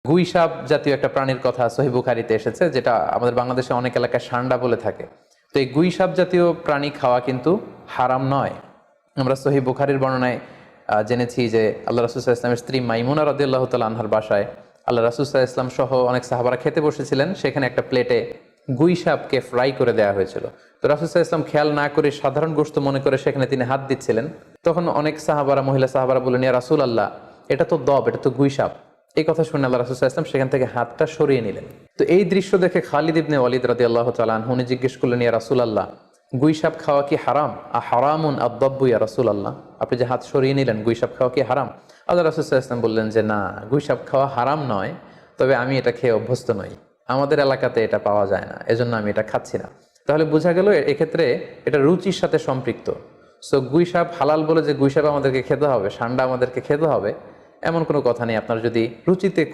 গুইসাপ জাতীয় একটা প্রাণীর কথা সহিহ বুখারীতে এসেছে, যেটা আমাদের বাংলাদেশে অনেক এলাকায় সান্ডা বলে থাকে। তো এই গুইসাপ জাতীয় প্রাণী খাওয়া কিন্তু হারাম নয়। আমরা সহিহ বুখারীর বর্ণনায় জেনেছি যে আল্লাহ রাসূল সাল্লাল্লাহু আলাইহি ওয়াসাল্লামের স্ত্রী মাইমুনা রাদিয়াল্লাহু তাআলা আনহার বাসায় আল্লাহ রাসূল সাল্লাল্লাহু আলাইহি ওয়াসাল্লাম সহ অনেক সাহাবারা খেতে বসেছিলেন। সেখানে একটা প্লেটে গুইসাপকে ফ্রাই করে দেওয়া হয়েছিল। তো রাসূল সাল্লাল্লাহু আলাইহি ওয়াসাল্লাম খেয়াল না করে সাধারণ গোশত মনে করে সেখানে তিনি হাত দিচ্ছিলেন। তখন অনেক সাহাবারা, মহিলা সাহাবারা বললেন, ইয়া রাসূলুল্লাহ, এটা তো দব, এটা তো গুইসাপ। এই কথা শুনে আল্লাহ রাসূল সাল্লাল্লাহু আলাইহি ওয়াসাল্লাম সেখান থেকে হাতটা সরিয়ে নিলেন। তো এই দৃশ্য দেখে খালিদ ইবনে ওয়ালিদ রাদিয়াল্লাহু তাআলা আনহু উনি জিজ্ঞেস করলেন, ইয়া রাসূলুল্লাহ, গুইসাপ খাওয়া কি হারাম? হারামুন আদ-দাব্বু ইয়া রাসূলুল্লাহ, আপনি যে হাত সরিয়ে নিলেন, গুইসাপ খাওয়া কি হারাম? আল্লাহ রাসূল সাল্লাল্লাহু আলাইহি ওয়াসাল্লাম বললেন যে না, গুইসাপ খাওয়া হারাম নয়, তবে আমি এটা খেয়ে অভ্যস্ত নই, আমাদের এলাকাতে এটা পাওয়া যায় না, এজন্য আমি এটা খাচ্ছি না। তাহলে বোঝা গেল এক্ষেত্রে এটা রুচির সাথে সম্পৃক্ত। সো গুইসাপ হালাল বলে যে গুইসাপ আমাদেরকে খেতে হবে, সান্ডা আমাদেরকে খেতে হবে, এমন কোনো কথা নেই। আপনার যদি রুচিতে